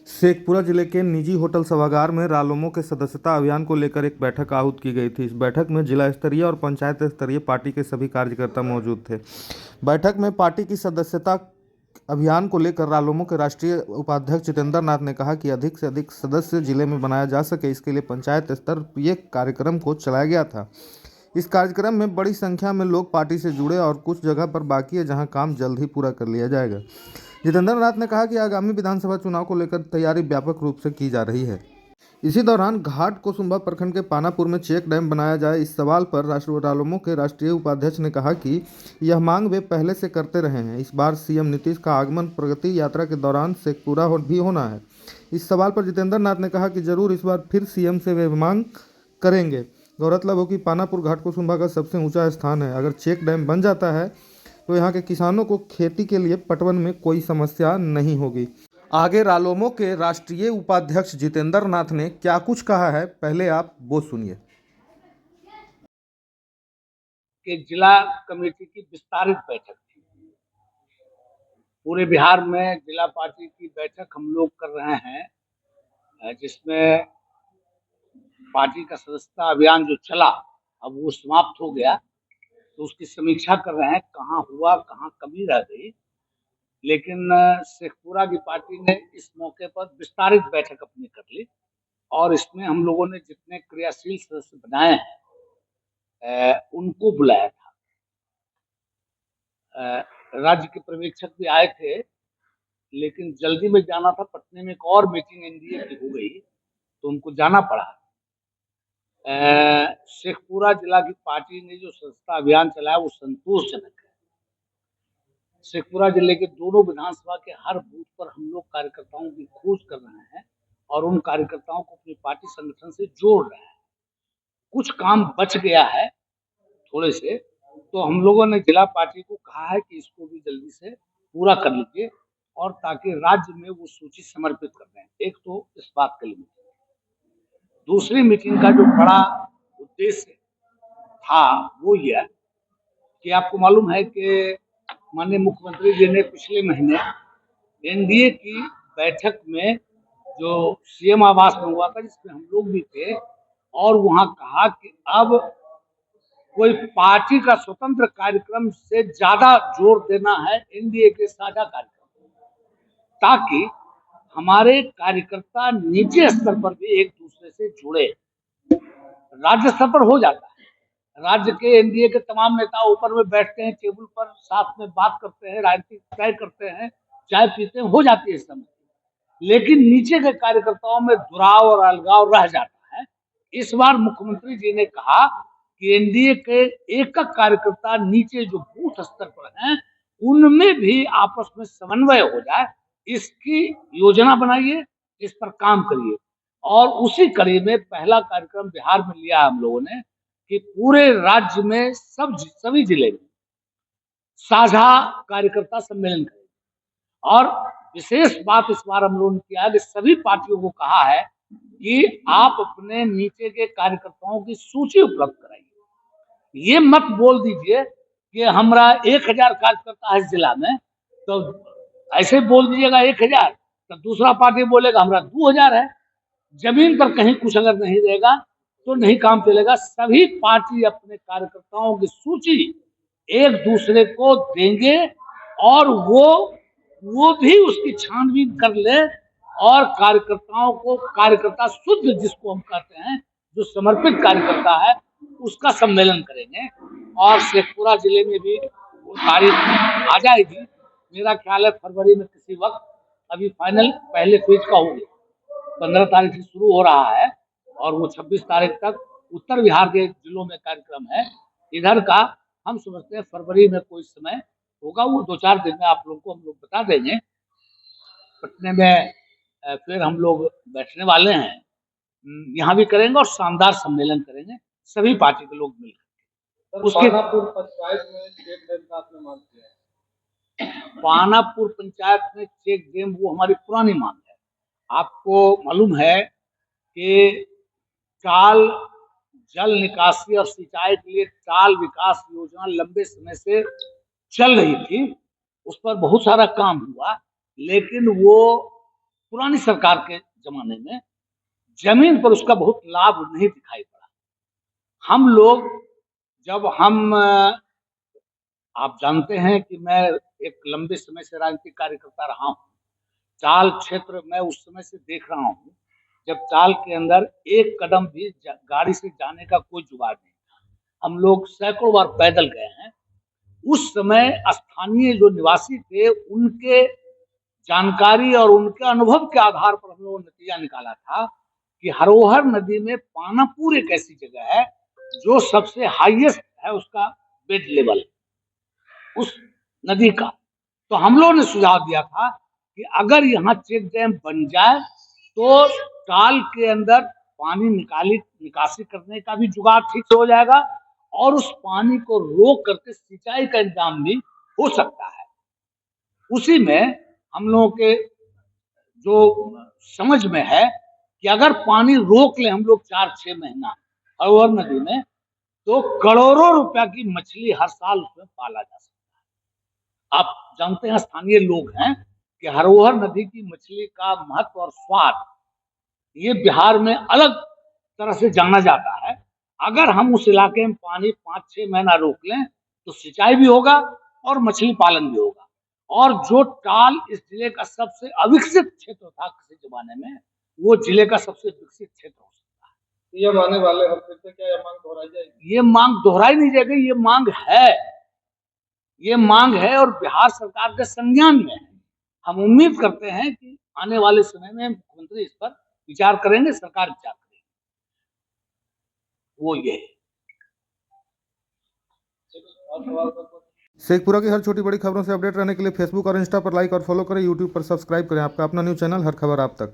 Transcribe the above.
शेखपुरा जिले के निजी होटल सभागार में रालोमो के सदस्यता अभियान को लेकर एक बैठक आहूत की गई थी। इस बैठक में जिला स्तरीय और पंचायत स्तरीय पार्टी के सभी कार्यकर्ता मौजूद थे। बैठक में पार्टी की सदस्यता अभियान को लेकर रालोमो के राष्ट्रीय उपाध्यक्ष जितेंद्र नाथ ने कहा कि अधिक से अधिक सदस्य जिले में बनाया जा सके, इसके लिए पंचायत स्तर पर ये कार्यक्रम को चलाया गया था। इस कार्यक्रम में बड़ी संख्या में लोग पार्टी से जुड़े और कुछ जगह पर बाकी है जहां काम जल्द ही पूरा कर लिया जाएगा। जितेंद्र नाथ ने कहा कि आगामी विधानसभा चुनाव को लेकर तैयारी व्यापक रूप से की जा रही है। इसी दौरान घाट कोसुंबा प्रखंड के पानापुर में चेक डैम बनाया जाए, इस सवाल पर रालोमो के राष्ट्रीय उपाध्यक्ष ने कहा कि यह मांग वे पहले से करते रहे हैं। इस बार सीएम नीतीश का आगमन प्रगति यात्रा के दौरान शेखपुरा भी होना है। इस सवाल पर जितेंद्र नाथ ने कहा कि जरूर इस बार फिर सीएम से वे मांग करेंगे। गौरतलब हो कि पानापुर घाट कोसुंबा का सबसे ऊंचा स्थान है। अगर चेक डैम बन जाता है तो यहाँ के किसानों को खेती के लिए पटवन में कोई समस्या नहीं होगी। आगे रालोमो के राष्ट्रीय उपाध्यक्ष जितेंद्र नाथ ने क्या कुछ कहा है, पहले आप वो सुनिए। कि जिला कमेटी की विस्तारित बैठक थी। पूरे बिहार में जिला पार्टी की बैठक हम लोग कर रहे हैं, जिसमें पार्टी का सदस्यता अभियान जो चला अब वो समाप्त हो गया, तो उसकी समीक्षा कर रहे हैं, कहाँ हुआ, कहाँ कमी रह गई। लेकिन शेखपुरा की पार्टी ने इस मौके पर विस्तारित बैठक अपनी कर ली और इसमें हम लोगों ने जितने क्रियाशील सदस्य बनाए हैं उनको बुलाया था। राज्य के पर्यवेक्षक भी आए थे, लेकिन जल्दी में जाना था, पटने में एक और मीटिंग एनडीए की हो गई तो उनको जाना पड़ा। शेखपुरा जिला की पार्टी ने जो सदस्यता अभियान चलाया वो संतोषजनक है। शेखपुरा जिले के दोनों विधानसभा के हर बूथ पर हम लोग कार्यकर्ताओं की खोज कर रहे हैं और उन कार्यकर्ताओं को अपनी पार्टी संगठन से जोड़ रहे हैं। कुछ काम बच गया है थोड़े से, तो हम लोगों ने जिला पार्टी को कहा है कि इसको भी जल्दी से पूरा कर लीजिए और ताकि राज्य में वो सूची समर्पित कर दें। एक तो इस बात के लिए दूसरी मीटिंग का जो बड़ा उद्देश्य था वो यह कि आपको मालूम है कि माननीय मुख्यमंत्री जी ने पिछले महीने एनडीए की बैठक में जो सीएम आवास में हुआ था, जिसमें हम लोग भी थे, और वहां कहा कि अब कोई पार्टी का स्वतंत्र कार्यक्रम से ज्यादा जोर देना है एनडीए के साझा कार्यक्रम, ताकि हमारे कार्यकर्ता निजी स्तर पर भी एक दूसरे से जुड़े। राज्य स्तर पर हो जाता है, राज्य के एनडीए के तमाम नेता ऊपर में बैठते हैं, टेबल पर साथ में बात करते हैं, राजनीतिक तय करते हैं, चाय पीते हैं, हो जाती है इस समय। लेकिन नीचे के कार्यकर्ताओं में दुराव और अलगाव रह जाता है। इस बार मुख्यमंत्री जी ने कहा कि एनडीए के एक कार्यकर्ता नीचे जो बूथ स्तर पर हैं उनमें भी आपस में समन्वय हो जाए, इसकी योजना बनाइए, इस पर काम करिए। और उसी कड़ी में पहला कार्यक्रम बिहार में लिया हम लोगों ने कि पूरे राज्य में सभी जिले में साझा कार्यकर्ता सम्मेलन करें। और विशेष बात इस बार हम लोगों ने किया है कि सभी पार्टियों को कहा है कि आप अपने नीचे के कार्यकर्ताओं की सूची उपलब्ध कराइए। ये मत बोल दीजिए कि हमारा 1000 कार्यकर्ता है इस जिला में, तो ऐसे बोल दीजिएगा 1000, तो दूसरा पार्टी बोलेगा हमारा 2000 है। जमीन पर कहीं कुछ अगर नहीं रहेगा तो नहीं काम चलेगा। सभी पार्टी अपने कार्यकर्ताओं की सूची एक दूसरे को देंगे और वो भी उसकी छानबीन कर ले और कार्यकर्ताओं को, कार्यकर्ता शुद्ध जिसको हम कहते हैं, जो समर्पित कार्यकर्ता है, उसका सम्मेलन करेंगे। और शेखपुरा जिले में भी वो तारीख आ जाएगी, मेरा ख्याल है फरवरी में किसी वक्त। अभी फाइनल पहले फेज का हो गया, 15 तारीख से शुरू हो रहा है और वो 26 तारीख तक उत्तर बिहार के जिलों में कार्यक्रम है। इधर का हम समझते हैं फरवरी में कोई समय होगा, वो 2-4 दिन में आप लोगों को हम लोग बता देंगे। पटने में फिर हम लोग बैठने वाले हैं, यहाँ भी करेंगे और शानदार सम्मेलन करेंगे, सभी पार्टी के लोग मिलकर। उसके पानापुर पंचायत में चेक डैम का आपने मांग किया है। पानापुर पंचायत में चेक डैम वो हमारी पुरानी मांग है। आपको मालूम है कि टाल जल निकासी और सिंचाई के लिए टाल विकास योजना लंबे समय से चल रही थी, उस पर बहुत सारा काम हुआ, लेकिन वो पुरानी सरकार के जमाने में जमीन पर उसका बहुत लाभ नहीं दिखाई पड़ा। हम लोग जब आप जानते हैं कि मैं एक लंबे समय से राजनीतिक कार्यकर्ता रहा हूँ। चाल क्षेत्र मैं उस समय से देख रहा हूँ जब चाल के अंदर एक कदम भी गाड़ी से जाने का कोई जुगाड़ नहीं था। हम लोग सैकड़ों बार पैदल गए हैं। उस समय स्थानीय जो निवासी थे उनके जानकारी और उनके अनुभव के आधार पर हम लोगों ने नतीजा निकाला था कि हरोहर नदी में पानापुर एक ऐसी जगह है जो सबसे हाईएस्ट है उसका बेड लेवल उस नदी का। तो हम लोगों ने सुझाव दिया था कि अगर यहाँ चेक डैम बन जाए तो टाल के अंदर पानी निकासी करने का भी जुगाड़ ठीक से हो जाएगा और उस पानी को रोक करके सिंचाई का इंतजाम भी हो सकता है। उसी में हम लोगों के जो समझ में है कि अगर पानी रोक ले हम लोग 4-6 महीना हरोहर नदी में तो करोड़ों रुपया की मछली हर साल उसमें पाला जा सकता है। आप जानते हैं स्थानीय लोग हैं कि हरोहर नदी की मछली का महत्व और स्वाद ये बिहार में अलग तरह से जाना जाता है। अगर हम उस इलाके में पानी 5-6 महीना रोक लें तो सिंचाई भी होगा और मछली पालन भी होगा और जो टाल इस जिले का सबसे अविकसित क्षेत्र था किसी जमाने में वो जिले का सबसे विकसित क्षेत्र हो सकता है। ये मानने वाले और फिर से क्या ये मांग दोहराई जाएगी? ये मांग दोहराई नहीं जाएगी। ये मांग है और बिहार सरकार के संज्ञान में है। हम उम्मीद करते हैं कि आने वाले समय में मुख्यमंत्री इस पर विचार करेंगे, सरकार विचार करेगी। वो ये है। शेखपुरा की हर छोटी बड़ी खबरों से अपडेट रहने के लिए फेसबुक और इंस्टा पर लाइक और फॉलो करें, यूट्यूब पर सब्सक्राइब करें। आपका अपना न्यूज़ चैनल हर खबर आप तक।